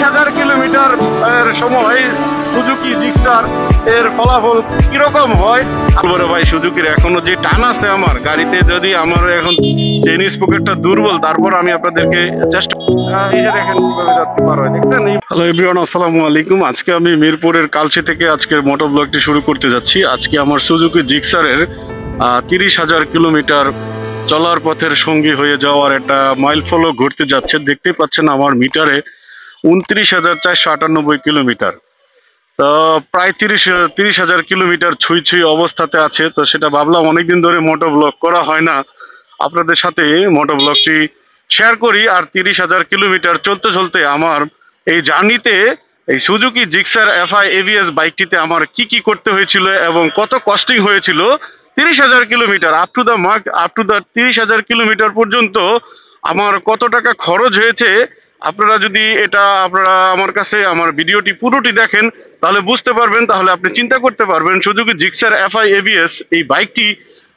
30,000 kilometre এর সময় Suzuki Gixxer এর ফলাফল কিরকম হয় বড় ভাই। সুজুকির এখনো যে টান আছে আমার গাড়িতে, যদি আমার এখন চেইন স্পকেটটা দুর্বল, তারপর আমি আপনাদেরকে চেষ্টা এই যে দেখেন কিভাবে যাত্রী পার হয়, দেখছেন। হ্যালো এভরিওয়ান, আসসালামু আলাইকুম। আজকে আমি মিরপুরের কালচি থেকে আজকের মোটর ব্লগটি শুরু করতে যাচ্ছি। আজকে আমার সুজুকি জিক্সারের 30,000 কিলোমিটার চলার পথের সঙ্গী হয়ে যাওয়ার একটা মাইল ফলক ঘুরতে যাচ্ছে। দেখতেই পাচ্ছেন আমার মিটারে 29,498 কিলোমিটার। তো প্রায় 30,000 কিলোমিটার ছুঁই অবস্থাতে আছে। তো সেটা ভাবলাম অনেকদিন ধরে মোটো ব্লগ করা হয় না, আপনাদের সাথে মোটো ব্লগটি শেয়ার করি। আর 30,000 কিলোমিটার চলতে চলতে আমার এই জার্নিতে এই সুজুকি জিক্সার এফআই এভিএস বাইকটিতে আমার কি কি করতে হয়েছিল এবং কত কস্টিং হয়েছিল 30,000 kilometre up to the 30,000 kilometre পর্যন্ত আমার কত টাকা খরচ হয়েছে। আপনারা যদি আপনারা আমার কাছে আমার ভিডিওটি পুরোটি দেখেন তাহলে বুঝতে পারবেন, তাহলে আপনি চিন্তা করতে পারবেন সুজুকি জিক্সার এফআই এভিএস এই বাইকটি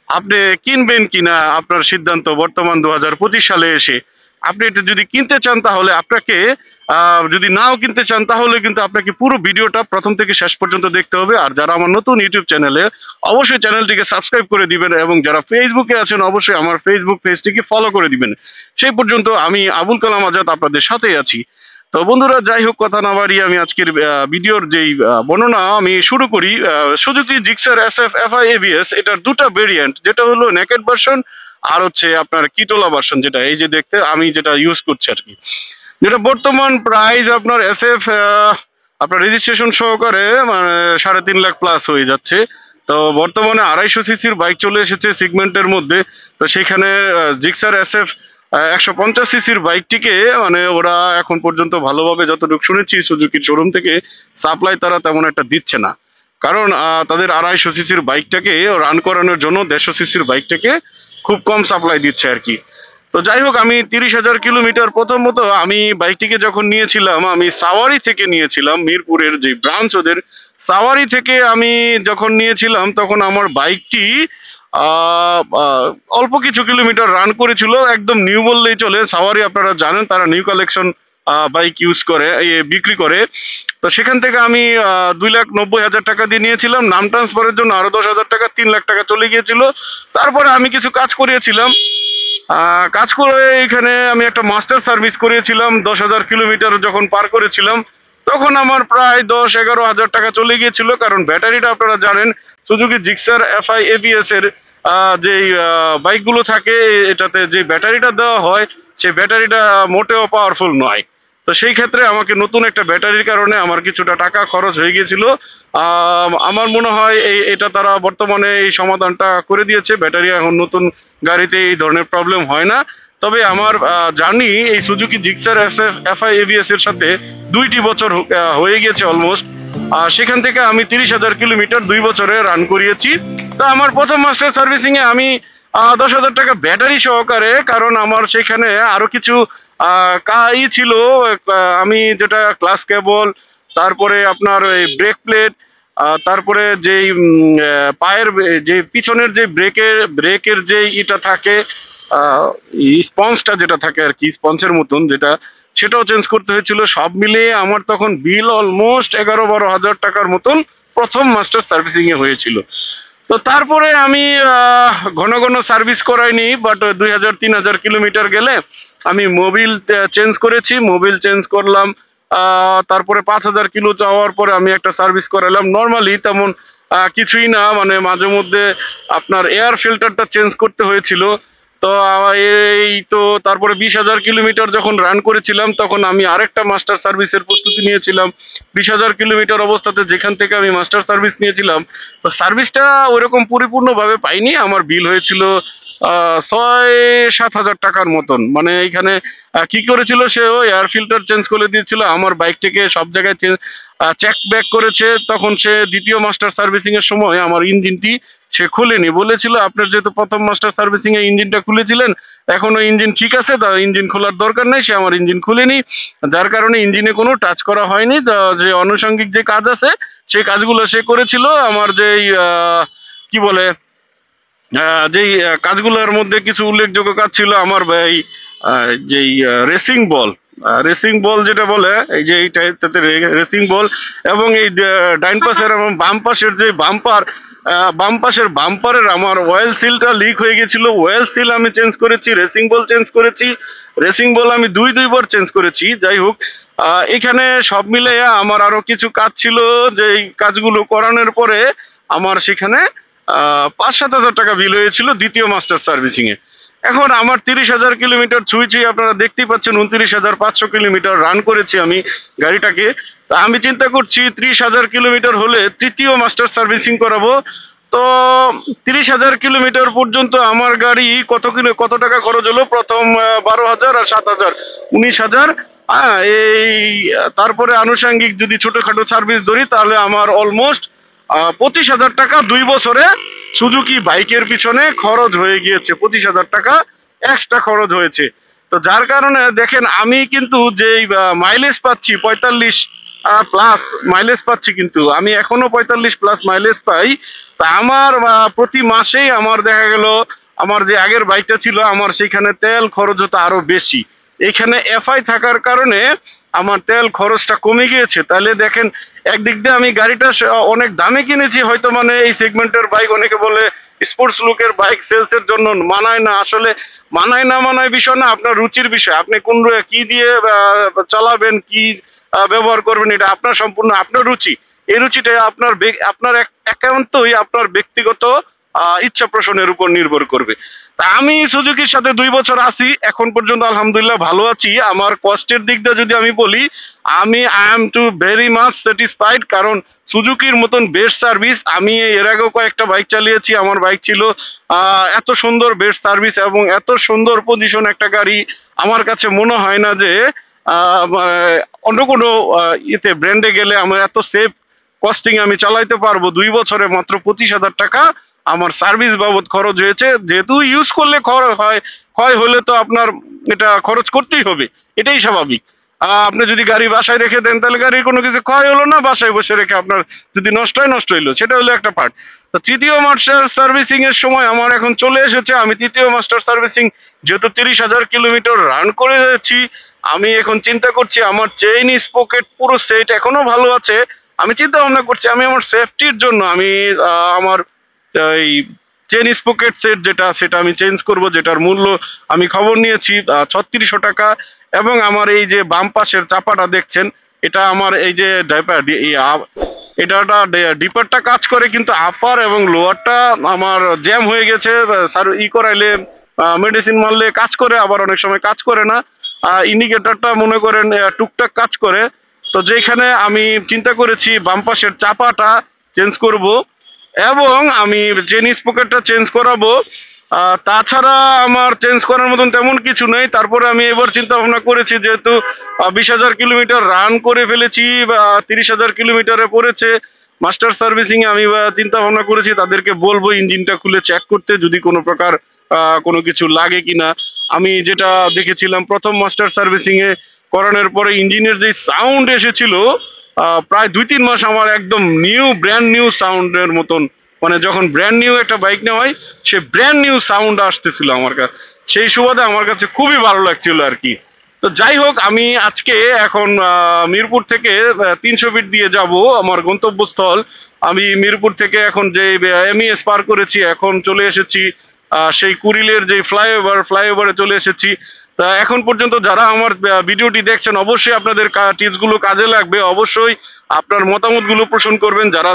আপনি কিনবেন কিনা। আপনার সিদ্ধান্ত বর্তমান 2025 সালে এসে আপনি এটা যদি কিনতে চান তাহলে আপনাকে, যদি নাও কিনতে চান তাহলে কিন্তু আপনাকে পুরো ভিডিওটা প্রথম থেকে শেষ পর্যন্ত দেখতে হবে। আর যারা আমার নতুন ইউটিউব চ্যানেলে, অবশ্যই চ্যানেলটিকে সাবস্ক্রাইব করে দিবেন এবং যারা ফেসবুকে আছেন অবশ্যই আমার ফেসবুক পেজটিকে ফলো করে দিবেন। সেই পর্যন্ত আমি আবুল কালাম আজাদ আপনাদের সাথেই আছি। তো বন্ধুরা, যাই হোক, কথা না বাড়িয়ে আমি আজকের ভিডিওর যেই বর্ণনা আমি শুরু করি। Suzuki Gixxer SF FI ABS এটার দুটা ভেরিয়েন্ট, যেটা হলো নেকেড ভার্সন আর হচ্ছে আপনার কিটোলা ভার্সন, যেটা এই যে দেখতে আমি যেটা ইউজ করছি আর কি। যেটা বর্তমান প্রাইস আপনার এসএফ আপনার রেজিস্ট্রেশন সহকারে মানে 3.5 লাখ প্লাস হয়ে যাচ্ছে। তো বর্তমানে 250 সিসির বাইক চলে এসেছে সেগমেন্টের মধ্যে। তো সেখানে জিক্সার এসএফ 150 সিসির বাইকটিকে মানে ওরা এখন পর্যন্ত ভালোভাবে যতটুকু শুনেছি সুজুকির শোরুম থেকে সাপ্লাই তারা তেমন একটা দিচ্ছে না। কারণ তাদের 250 সিসির বাইকটাকে রান করানোর জন্য 150 সিসির বাইকটাকে খুব কম সাপ্লাই দিচ্ছে আর কি। তো যাই হোক, আমি 30,000 কিলোমিটার প্রথমত আমি বাইকটিকে যখন নিয়েছিলাম আমি সাওয়ারি থেকে নিয়েছিলাম, মিরপুরের যে ব্রাঞ্চ ওদের সাওয়ারি থেকে আমি যখন নিয়েছিলাম তখন আমার বাইকটি অল্প কিছু কিলোমিটার রান করেছিল, একদম নিউ বললেই চলে। সাওয়ারি আপনারা জানেন তারা নিউ কালেকশন বাইক ইউজ করে, বিক্রি করে। তো সেখান থেকে আমি 2,90,000 টাকা দিয়ে নিয়েছিলাম। নাম ট্রান্সফারের জন্য আরো 10,000 টাকা, 3 লাখ টাকা চলে গিয়েছিল। তারপরে আমি কিছু কাজ করিয়েছিলাম, কাজ করে এখানে আমি একটা মাস্টার সার্ভিস করিয়েছিলাম। 10,000 কিলোমিটার যখন পার করেছিলাম তখন আমার প্রায় 10-11,000 টাকা চলে গিয়েছিল। কারণ ব্যাটারিটা আপনারা জানেন সুজুকি জিক্সার এফআই এভিএস এর যেই বাইকগুলো থাকে এটাতে যে ব্যাটারিটা দেওয়া হয় সেই ব্যাটারিটা মোটেও পাওয়ারফুল নয়। তো সেই ক্ষেত্রে আমাকে নতুন একটা ব্যাটারির কারণে আমার কিছুটা টাকা খরচ হয়ে গিয়েছিল। আমার মনে হয় এটা তারা বর্তমানে এই সমাধানটা করে দিয়েছে। ব্যাটারি এখন নতুন গাড়িতে এই ধরনের প্রবলেম হয় না। তবে আমার জার্নি এই সুজুকি জিক্সার এফআই এভিএস এর সাথে 2টি বছর হয়ে গেছে অলমোস্ট। সেখান থেকে আমি 30,000 কিলোমিটার 2 বছরে রান করিয়েছি। তো আমার প্রথম মাস্টার সার্ভিসিং এ আমি 10,000 টাকা ব্যাটারি সহকারে, কারণ আমার সেখানে আরো কিছু কাজ ছিল। আমি যেটা ক্লাস কেবল, তারপরে আপনার ওই ব্রেক প্লেট, তারপরে যেই পায়ের যে পিছনের যে ব্রেকের যে ইটা থাকে, স্পঞ্জটা যেটা থাকে আর কি, স্পঞ্জের মতন যেটা, সেটাও চেঞ্জ করতে হয়েছিল। সব মিলিয়ে আমার তখন বিল অলমোস্ট 11-12 হাজার টাকার মতন প্রথম মাস্টার সার্ভিসিং এ হয়েছিল। তো তারপরে আমি ঘন ঘন সার্ভিস করাইনি, বাট 2,000-3,000 কিলোমিটার গেলে আমি মোবিল চেঞ্জ করেছি। মোবিল চেঞ্জ করলাম, তারপরে 5,000 কিলো যাওয়ার পরে আমি একটা সার্ভিস করালাম। নর্মালি তেমন কিছুই না, মানে মাঝে মধ্যে আপনার এয়ার ফিল্টারটা চেঞ্জ করতে হয়েছিল। তো এই তো তারপরে 20,000 কিলোমিটার যখন রান করেছিলাম তখন আমি আরেকটা মাস্টার সার্ভিসের প্রস্তুতি নিয়েছিলাম। 20,000 কিলোমিটার অবস্থাতে যেখান থেকে আমি মাস্টার সার্ভিস নিয়েছিলাম, তো সার্ভিসটা ওইরকম পরিপূর্ণভাবে পাইনি। আমার বিল হয়েছিল 6-7 হাজার টাকার মতন। মানে এইখানে কি করেছিল, সে ওই এয়ার ফিল্টার চেঞ্জ করে দিয়েছিল, আমার বাইকটাকে সব জায়গায় চেক ব্যাক করেছে। তখন সে দ্বিতীয় মাস্টার সার্ভিসিং এর সময় আমার ইঞ্জিনটি সে খুলেনি। বলেছিল আপনার যেহেতু প্রথম মাস্টার সার্ভিসিং এ ইঞ্জিনটা খুলেছিলেন, এখনো ইঞ্জিন ঠিক আছে, তা ইঞ্জিন খোলার দরকার নেই। সে আমার ইঞ্জিন খুলেনি, যার কারণে ইঞ্জিনে কোনো টাচ করা হয়নি। যে আনুষঙ্গিক যে কাজ আছে সেই কাজগুলো সে করেছিল। আমার যেই কি বলে যেই কাজগুলোর মধ্যে কিছু উল্লেখযোগ্য কাজ ছিল, আমার এই যেই রেসিং বল, রেসিং বল যেটা বলে, এই যে এইটাতে রেসিং বল, এবং এই ডাইন পাশের এবং বাম পাশের যে বাম্পার, বাম পাশের বাম্পারের আমার অয়েল সিলটা লিক হয়ে গেছিল। অয়েল সিল আমি চেঞ্জ করেছি, রেসিং বল চেঞ্জ করেছি, রেসিং বল আমি দুইবার চেঞ্জ করেছি। যাই হোক, এখানে সব মিলে আমার আরো কিছু কাজ ছিল, যে এই কাজগুলো করানোর পরে আমার সেখানে 5-7 হাজার টাকা বিল হয়েছিল দ্বিতীয় মাস্টার সার্ভিসিং এ। এখন আমার 30,000 কিলোমিটার ছুঁই, আপনারা দেখতেই পাচ্ছেন 29,500 কিলোমিটার রান করেছি আমি গাড়িটাকে। তা আমি চিন্তা করছি 30,000 কিলোমিটার হলে তৃতীয় মাস্টার সার্ভিসিং করাবো। তো 30,000 কিলোমিটার পর্যন্ত আমার গাড়ি কত টাকা খরচ হলো? প্রথম 12,000 আর 7,000, 19,000। হ্যাঁ, এই তারপরে আনুষঙ্গিক যদি ছোটখাটো সার্ভিস ধরি তাহলে আমার অলমোস্ট 25,000 টাকা 2 বছরে সুজুকি বাইকের পিছনে খরচ হয়ে গিয়েছে। 25,000 টাকা এক্সট্রা খরচ হয়েছে। তো যার কারণে দেখেন আমি কিন্তু যে মাইলেজ পাচ্ছি 45+ মাইলেজ পাচ্ছি, কিন্তু আমি এখনো 45+ মাইলেজ পাই। তা আমার প্রতি মাসেই আমার দেখা গেল আমার যে আগের বাইকটা ছিল আমার সেখানে তেল খরচ হতো আরো বেশি। এখানে এফআই থাকার কারণে আমার তেল খরচটা কমে গিয়েছে। তাহলে দেখেন, একদিক দিয়ে আমি গাড়িটা অনেক দামে কিনেছি, হয়তো মানে এই সেগমেন্টের বাইক, অনেকে বলে স্পোর্টস লুকের বাইক সেলস এর জন্য মানায় না। আসলে মানায় না মানায় বিষয় না, আপনার রুচির বিষয়। আপনি কোন কি দিয়ে চালাবেন, কি ব্যবহার করবেন, এটা আপনার সম্পূর্ণ আপনার রুচি। এই রুচিটা আপনার আপনার একান্তই আপনার ব্যক্তিগত ইচ্ছা পোষণের উপর নির্ভর করবে। তা আমি সুজুকির সাথে 2 বছর আছি, এখন পর্যন্ত আলহামদুলিল্লাহ ভালো আছি। আমার কষ্টের দিক দিয়ে যদি আমি বলি, আমি I am too very much satisfied, কারণ সুজুকির মতন বেস্ট সার্ভিস আমি এর আগেও কয়েকটা বাইক চালিয়েছি, আমার বাইক ছিল এত সুন্দর বেস্ট সার্ভিস এবং এত সুন্দর পজিশন একটা গাড়ি আমার কাছে মনে হয় না যে অন্য কোনো ইতে ব্র্যান্ডে গেলে আমার এত সেফ কস্টিং আমি চালাইতে পারবো। 2 বছরে মাত্র 25,000 টাকা আমার সার্ভিস বাবদ খরচ হয়েছে। যেহেতু ইউজ করলে ক্ষয় হলে তো আপনার এটা খরচ করতেই হবে, এটাই স্বাভাবিক। আপনি যদি গাড়ি বাসায় রেখে দেন তাহলে গাড়ির কোনো কিছু ক্ষয় হলো না, বাসায় বসে রেখে আপনার যদি নষ্ট হয় নষ্ট হইলো, সেটা হলো একটা পার্ট। তো তৃতীয় মাস্টার সার্ভিসিং এর সময় আমার এখন চলে এসেছে। আমি তৃতীয় মাস্টার সার্ভিসিং যেহেতু 30,000 কিলোমিটার রান করেছি, আমি এখন চিন্তা করছি আমার চেইন স্পকেট পুরো সেট এখনো ভালো আছে। আমি চিন্তা ভাবনা করছি আমি আমার সেফটির জন্য আমি আমার এই চেন স্পকেট সেট যেটা, সেটা আমি চেঞ্জ করব, যেটার মূল্য আমি খবর নিয়েছি 3600 টাকা। এবং আমার এই যে বাম পাশের চাপাটা দেখছেন, এটা আমার এই যে এটা ডিপারটা কাজ করে, কিন্তু আপার এবং লোয়ারটা আমার জ্যাম হয়ে গেছে। স্যার করাইলে মেডিসিন মারলে কাজ করে, আবার অনেক সময় কাজ করে না। ইন্ডিকেটরটা মনে করেন টুকটাক কাজ করে। তো যেখানে আমি চিন্তা করেছি বাম পাশের চাপাটা চেঞ্জ করব এবং আমি চেন স্পকেটটা চেঞ্জ করাবো। তাছাড়া আমার চেঞ্জ করার মতন তেমন কিছু নেই। তারপরে আমি এবার চিন্তা ভাবনা করেছি, যেহেতু 20,000 কিলোমিটার রান করে ফেলেছি বা 30,000 কিলোমিটারে পড়েছে মাস্টার সার্ভিসিং এ, আমি চিন্তা ভাবনা করেছি তাদেরকে বলবো ইঞ্জিনটা খুলে চেক করতে, যদি কোনো প্রকার কোনো কিছু লাগে কিনা। আমি যেটা দেখেছিলাম প্রথম মাস্টার সার্ভিসিং এ করানোর পরে ইঞ্জিনের যে সাউন্ড এসেছিল, প্রায় 2-3 মাস আমার একদম ব্র্যান্ড নিউ সাউন্ডের মতন, মানে যখন ব্র্যান্ড নিউ একটা বাইক নেওয়া হয় সে ব্র্যান্ড নিউ সাউন্ড আসতেছিল আমার কাছে। সেই সুবাদে আমার কাছে খুবই ভালো লাগছিল আর কি। তো যাই হোক, আমি আজকে এখন মিরপুর থেকে 300 ফিট দিয়ে যাব আমার গন্তব্যস্থল। আমি মিরপুর থেকে এখন যে এমইএস পার করেছি, এখন চলে এসেছি সেই কুড়িলের যে ফ্লাইওভারে চলে এসেছি। তা এখন পর্যন্ত যারা আমার ভিডিওটি দেখছেন, অবশ্যই আপনাদের টিপসগুলো কাজে লাগবে। অবশ্যই আপনার মতামতগুলো পোষণ করবেন। যারা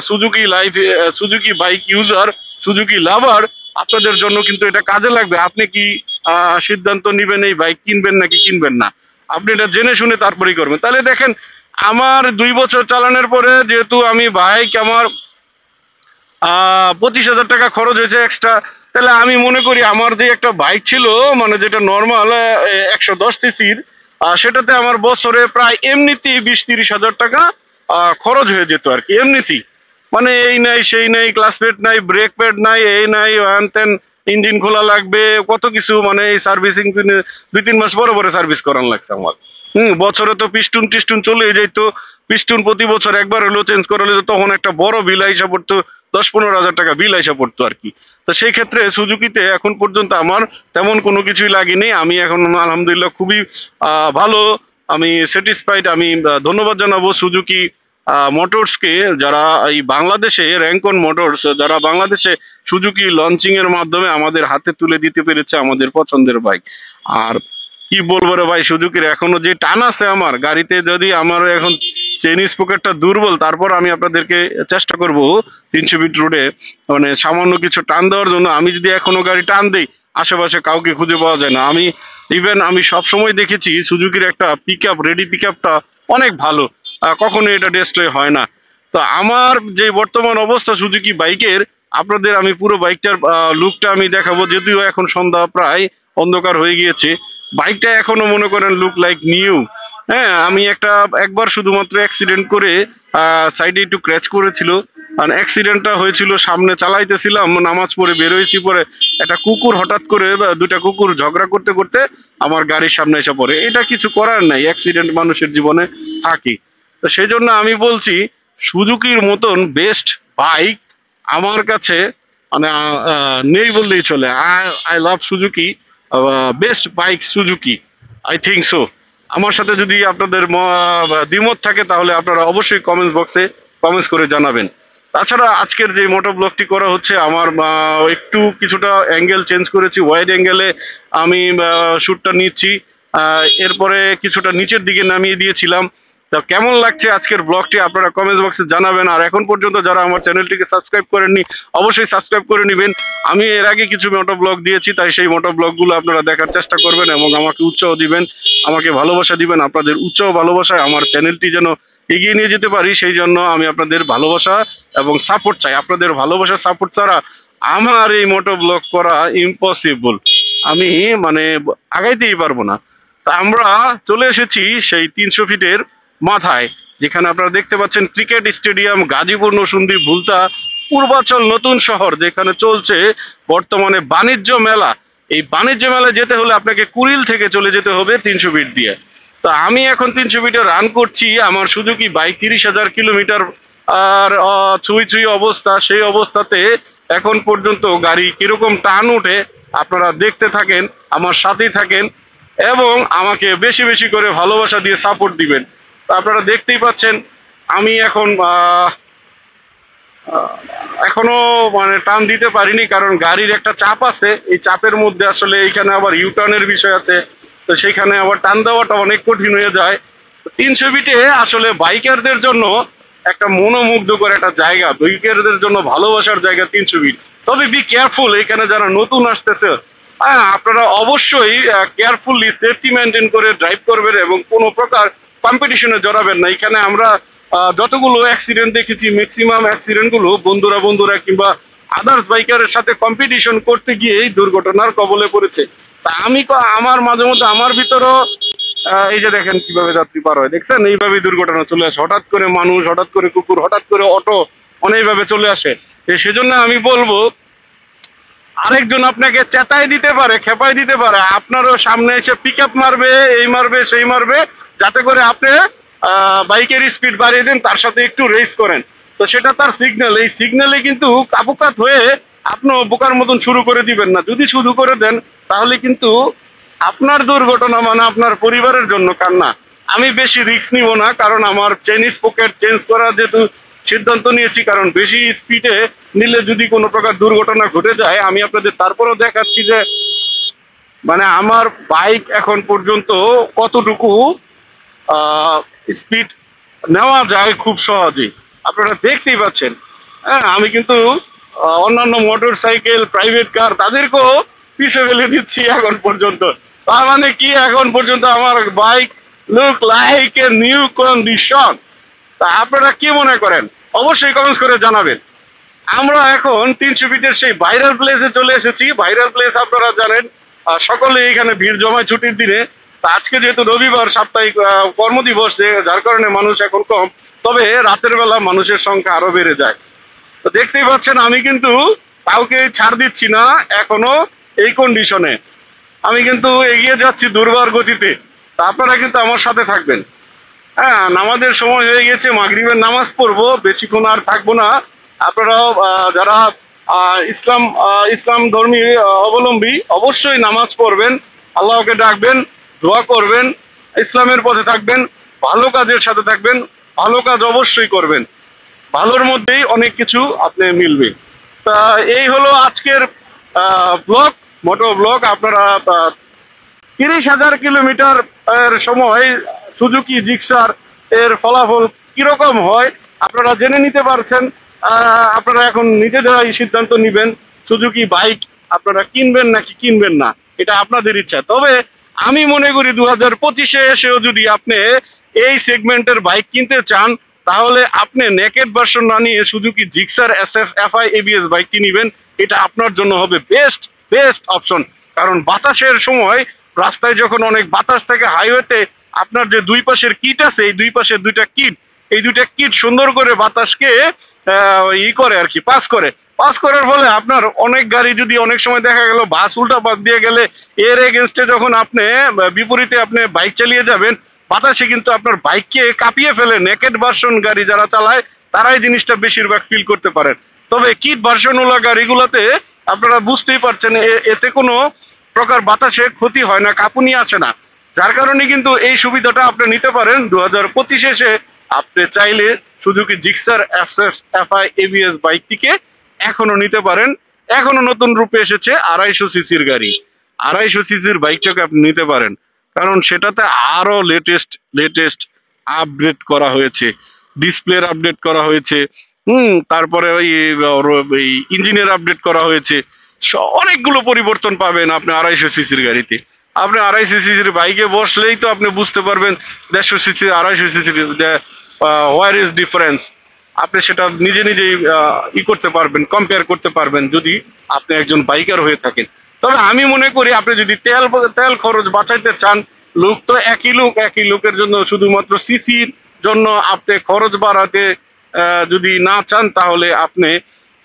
সুজুকি বাইক ইউজার, সুজুকি লাভার, আপনাদের জন্য কিন্তু এটা কাজে লাগবে। আপনি কি সিদ্ধান্ত নিবেন এই বাইক কিনবেন নাকি কিনবেন না, আপনি এটা জেনে শুনে তারপরেই করবেন। তাহলে দেখেন, আমার 2 বছর চালানোর পরে যেহেতু আমি বাইক আমার 25,000 টাকা খরচ হয়েছে এক্সট্রা, তাহলে আমি মনে করি আমার যে একটা বাইক ছিল, মানে যেটা নর্মাল 110 সিসির, সেটাতে আমার বছরে প্রায় এমনিতেই 20-30 হাজার টাকা খরচ হয়ে যেত আর কি, এমনিতেই। মানে এই নাই সেই নাই, ক্লাস প্লেট নাই, ব্রেক প্যাড নাই, এই নাই হ্যান ত্যান, ইঞ্জিন খোলা লাগবে, কত কিছু, মানে এই সার্ভিসিং 2-3 মাস পরে পরে সার্ভিস করানো লাগছে আমার। বছরে তো পিস্টুন টিস্টুন চলে যেত, পিস্টুন প্রতি বছর একবার হলেও চেঞ্জ করা হলে তখন একটা বড় বিল হিসাব পড়তো, 10-15 হাজার টাকা বিল হিসাব পড়তো আর কি। তো সেই ক্ষেত্রে সুজুকিতে এখন পর্যন্ত আমার তেমন কোনো কিছুই লাগেনি। আমি এখন আলহামদুলিল্লাহ খুবই ভালো আমি স্যাটিসফাইড। আমি ধন্যবাদ জানাবো সুজুকি মোটরসকে, যারা এই বাংলাদেশে র্যাঙ্কন মোটরস, যারা বাংলাদেশে সুজুকি লঞ্চিং এর মাধ্যমে আমাদের হাতে তুলে দিতে পেরেছে আমাদের পছন্দের বাইক। আর কি বলবো রে ভাই, সুজুকির এখনো যে টান আছে আমার গাড়িতে, যদি আমার এখন চেইন স্পোকেটটা দুর্বল, তারপর আমি আপনাদেরকে চেষ্টা করব 300 ফিট রোডে মানে সামান্য কিছু টান দেওয়ার জন্য। আমি যদি এখনো গাড়ি টান দিই, আশেপাশে কাউকে খুঁজে পাওয়া যায় না। আমি ইভেন আমি সব সময় দেখেছি সুজুকির একটা পিক আপ, রেডি পিক আপটা অনেক ভালো, কখনো এটা ডিস্ট্রয় হয় না। তো আমার যে বর্তমান অবস্থা সুজুকি বাইকের, আপনাদের আমি পুরো বাইকটার লুকটা আমি দেখাবো, যদিও এখন সন্ধ্যা প্রায় অন্ধকার হয়ে গিয়েছে। বাইকটা এখনো মনে করেন লুক লাইক নিউ। হ্যাঁ, আমি একবার শুধুমাত্র অ্যাক্সিডেন্ট করে সাইডে একটু ক্র্যাচ করেছিল। আর অ্যাক্সিডেন্টটা হয়েছিল সামনে চালাইতেছিলাম, নামাজ পড়ে বেরোয়েছি, পরে একটা কুকুর হঠাৎ করে দুটা কুকুর ঝগড়া করতে করতে আমার গাড়ির সামনে এসে পড়ে। এটা কিছু করার নাই, অ্যাক্সিডেন্ট মানুষের জীবনে থাকে। তো সেই জন্য আমি বলছি সুজুকির মতন বেস্ট বাইক আমার কাছে মানে নেই বললেই চলে। I love Suzuki, best bike Suzuki, I think so. আমার সাথে যদি আপনাদের দ্বিমত থাকে তাহলে আপনারা অবশ্যই কমেন্টস বক্সে কমেন্টস করে জানাবেন। তাছাড়া আজকের যে মোটর ব্লগটি করা হচ্ছে, আমার একটু কিছুটা অ্যাঙ্গেল চেঞ্জ করেছি, ওয়াইড অ্যাঙ্গেলে আমি শ্যুটটা নিচ্ছি। এরপরে কিছুটা নিচের দিকে নামিয়ে দিয়েছিলাম। তা কেমন লাগছে আজকের ব্লগটি আপনারা কমেন্টস বক্সে জানাবেন। আর এখন পর্যন্ত যারা আমার চ্যানেলটিকে সাবস্ক্রাইব করেননি, অবশ্যই সাবস্ক্রাইব করে নেবেন। আমি এর আগে কিছু মোটো ব্লগ দিয়েছি, তাই সেই মোটো ব্লগগুলো আপনারা দেখার চেষ্টা করবেন এবং আমাকে উৎসাহ দিবেন, আমাকে ভালোবাসা দিবেন। আপনাদের উৎসাহ ভালোবাসায় আমার চ্যানেলটি যেন এগিয়ে নিয়ে যেতে পারি, সেই জন্য আমি আপনাদের ভালোবাসা এবং সাপোর্ট চাই। আপনাদের ভালোবাসা সাপোর্ট ছাড়া আমার এই মোটো ব্লগ করা ইম্পসিবল, আমি মানে আগাইতেই পারবো না। তা আমরা চলে এসেছি সেই 300 ফিটের মাথায়, যেখানে আপনারা দেখতে পাচ্ছেন ক্রিকেট স্টেডিয়াম, গাজীপুর নরসিংদী ভুলতা পূর্বাচল নতুন শহর, যেখানে চলছে বর্তমানে বাণিজ্য মেলা। এই বাণিজ্য মেলায় যেতে হলে আপনাকে কুড়িল থেকে চলে যেতে হবে 300 ফিট দিয়ে। তো আমি এখন 300 ফিটে রান করছি আমার সুজুকি বাইক, 30,000 কিলোমিটার আর ছুঁই ছুঁই অবস্থা। সেই অবস্থাতে এখন পর্যন্ত গাড়ি কিরকম টান উঠে আপনারা দেখতে থাকেন, আমার সাথেই থাকেন এবং আমাকে বেশি বেশি করে ভালোবাসা দিয়ে সাপোর্ট দিবেন। তো আপনারা দেখতেই পাচ্ছেন আমি এখন এখনো মানে টান দিতে পারিনি, কারণ গাড়ির একটা চাপ আছে। এই চাপের মধ্যে আসলে এইখানে আবার ইউটার্নের বিষয় আছে, তো সেইখানে আবার টান দেওয়াটা অনেক কঠিন হয়ে যায়। 300 ফিটে আসলে বাইকারদের জন্য একটা মনোমুগ্ধকর একটা জায়গা, বাইকারদের জন্য ভালোবাসার জায়গা 300 ফিট। তবে বি কেয়ারফুল, এখানে যারা নতুন আসতেছে, হ্যাঁ আপনারা অবশ্যই কেয়ারফুলি সেফটি মেনটেন করে ড্রাইভ করবেন এবং কোনো প্রকার কম্পিটিশনে জড়াবেন না। এখানে আমরা যতগুলো অ্যাক্সিডেন্ট দেখেছি, ম্যাক্সিমাম অ্যাক্সিডেন্ট গুলো বন্ধুরা বন্ধুরা কিংবা আদার্স বাইকারের সাথে কম্পিটিশন করতে গিয়ে এই দুর্ঘটনার কবলে পড়েছে। তা আমার মাঝে মধ্যে আমার ভিতরও এই যে দেখেন কিভাবে যাত্রী পার হয়, দেখছেন এইভাবে দুর্ঘটনা চলে আসে, হঠাৎ করে মানুষ, হঠাৎ করে কুকুর, হঠাৎ করে অটো, অনেকভাবে চলে আসে। সেজন্য আমি বলবো আরেকজন আপনাকে চেতাই দিতে পারে, খেপাই দিতে পারে, আপনারও সামনে এসে পিক আপ মারবে, এই মারবে সেই মারবে, যাতে করে আপনি বাইকের স্পিড বাড়িয়ে দেন, তার সাথে একটু রেস করেন। তো সেটা তার সিগন্যাল, এই সিগন্যালে কিন্তু কাবুকাত হয়ে আপনিও বোকার মতন শুরু করে দিবেন না। যদি শুরু করে দেন তাহলে কিন্তু আপনার দুর্ঘটনা মানে আপনার পরিবারের জন্য কান্না। আমি বেশি রিস্ক নিব না, কারণ আমার চেইন পকেট চেঞ্জ করা যেহেতু সিদ্ধান্ত নিয়েছি, কারণ বেশি স্পিডে নিলে যদি কোনো প্রকার দুর্ঘটনা ঘটে যায়, আমি আপনাদের তারপরেও দেখাচ্ছি যে মানে আমার বাইক এখন পর্যন্ত কতটুকু স্পিড নেওয়া যায় খুব সহজেই, আপনারা দেখতেই পাচ্ছেন। হ্যাঁ, আমি কিন্তু অন্যান্য মোটর সাইকেল, প্রাইভেট কার তাদেরকেও পিছিয়ে ফেলে দিচ্ছি এখন পর্যন্ত। তার মানে কি, এখন পর্যন্ত আমার bike look like a new condition. তা আপনারা কি মনে করেন অবশ্যই কমেন্টস করে জানাবেন। আমরা এখন 300 ফিটের সেই ভাইরাল প্লেসে চলে এসেছি। ভাইরাল প্লেস আপনারা জানেন, সকলে এখানে ভিড় জমায় ছুটির দিনে। তা আজকে যেহেতু রবিবার, সাপ্তাহিক কর্মদিবস, যার কারণে মানুষ এখন কম, তবে রাতের বেলা মানুষের সংখ্যা আরো বেড়ে যায়। তো দেখতেই পাচ্ছেন আমি কিন্তু কাউকে ছাড় দিচ্ছি না এখনো, এই কন্ডিশনে আমি কিন্তু এগিয়ে যাচ্ছি দুর্বার গতিতে। তা আপনারা কিন্তু আমার সাথে থাকবেন। হ্যাঁ, নামাজের সময় হয়ে গেছে, মাগরিবের নামাজ পড়বো, বেশিক্ষণ আর থাকবো না। আপনারাও যারা ইসলাম ধর্মী অবলম্বী, অবশ্যই নামাজ পড়বেন, আল্লাহকে ডাকবেন, দোয়া করবেন ইসলামের পথে থাকবেন, ভালো কাজের সাথে থাকবেন, ভালো কাজ অবশ্যই করবেন, ভালোর মধ্যেই অনেক কিছু আপনি মিলবে। তা এই হলো আজকের ব্লগ, মোটো ব্লগ। আপনারা 30,000 কিলোমিটার এর সময় সুজুকি জিক্সার এর ফলাফল কিরকম হয় আপনারা জেনে নিতে পারছেন। আপনারা এখন নিজেরাই সিদ্ধান্ত নিবেন সুজুকি বাইক আপনারা কিনবেন নাকি কিনবেন না, এটা আপনাদের ইচ্ছা। তবে আমি মনে করি 2025-এ এসেও যদি আপনি এই সেগমেন্টের বাইক কিনতে চান, তাহলে আপনি নেকেড ভার্সন না নিয়ে Suzuki Gixxer SF FI ABS বাইকটি নিবেন। এটা আপনার জন্য হবে বেস্ট বেস্ট অপশন। কারণ বাতাসের সময় রাস্তায় যখন অনেক বাতাস থাকে হাইওয়েতে, আপনার যে দুই পাশের কিট আছে, এই দুই পাশের দুইটা কিট, এই দুইটা কিট সুন্দর করে বাতাসকে করে আর কি, পাস করার ফলে আপনার অনেক গাড়ি যদি অনেক সময় দেখা গেল বাস উল্টা পাশ দিয়ে গেলে এর এগেনস্টে যখন আপনি বিপরীতে আপনি বাইক চালিয়ে যাবেন, বাতাসে কিন্তু আপনার বাইককে কাঁপিয়ে ফেলে। নেকেড ভার্সন গাড়ি যারা চালায় তারাই জিনিসটা বেশিরভাগ ফিল করতে পারেন। তবে কিট ভার্সনওয়ালা গাড়িগুলোতে আপনারা বুঝতেই পারছেন এতে কোনো প্রকার বাতাসে ক্ষতি হয় না, কাঁপুনি আসে না। যার কারণে কিন্তু এই সুবিধাটা আপনি নিতে পারেন 2025 এসে। আপনি চাইলে Suzuki Gixxer SF FI ABS বাইকটিকে এখনো নিতে পারেন। এখনো নতুন রূপে এসেছে 250 সিসির গাড়ি, 250 সিসির বাইকটাকে আপনি নিতে পারেন। কারণ সেটাতে আরো লেটেস্ট আপডেট করা হয়েছে, ডিসপ্লের আপডেট করা হয়েছে, তারপরে ওই ইঞ্জিনের আপডেট করা হয়েছে। অনেকগুলো পরিবর্তন পাবেন আপনি 250 সিসির গাড়িতে। আপনি 250 সিসির বাইকে বসলেই তো আপনি বুঝতে পারবেন 150 সিসি 250 সিসির হোয়ার ইজ ডিফারেন্স। আপনি সেটা নিজেই করতে পারবেন, কম্পেয়ার করতে পারবেন যদি আপনি একজন বাইকার হয়ে থাকেন। তবে আমি মনে করি আপনি যদি তেল খরচ বাঁচাইতে চান, লোক তো একই লোকের জন্য শুধুমাত্র সিসির জন্য আপনি খরচ বাড়াতে যদি না চান, তাহলে আপনি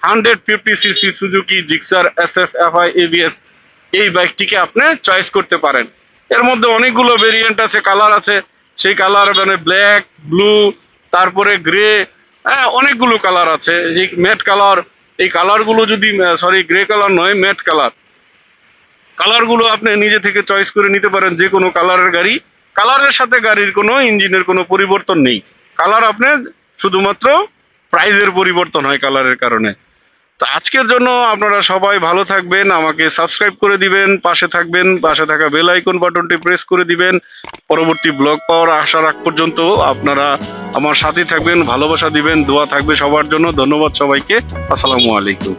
150 CC Suzuki Gixxer SF FI ABS এই বাইকটিকে আপনি চয়েস করতে পারেন। এর মধ্যে অনেকগুলো ভেরিয়েন্ট আছে, কালার আছে। সেই কালার মানে ব্ল্যাক, ব্লু, তারপরে গ্রে, অনেকগুলো কালার আছে। এই ম্যাট কালার, এই কালারগুলো যদি গ্রে কালার নয়, ম্যাট কালারগুলো আপনি নিজে থেকে চয়েস করে নিতে পারেন। যে কোনো কালারের গাড়ি, কালারের সাথে গাড়ির কোনো ইঞ্জিনের কোনো পরিবর্তন নেই। কালার আপনি শুধুমাত্র প্রাইজের পরিবর্তন হয় কালারের কারণে। তো আজকের জন্য আপনারা সবাই ভালো থাকবেন, আমাকে সাবস্ক্রাইব করে দিবেন, পাশে থাকবেন, পাশে থাকা বেল আইকন বাটনটি প্রেস করে দিবেন। পরবর্তী ব্লগ পাওয়ার আশা রাখ পর্যন্ত আপনারা আমার সাথে থাকবেন, ভালোবাসা দিবেন, দোয়া থাকবে সবার জন্য। ধন্যবাদ সবাইকে। আসসালামু আলাইকুম।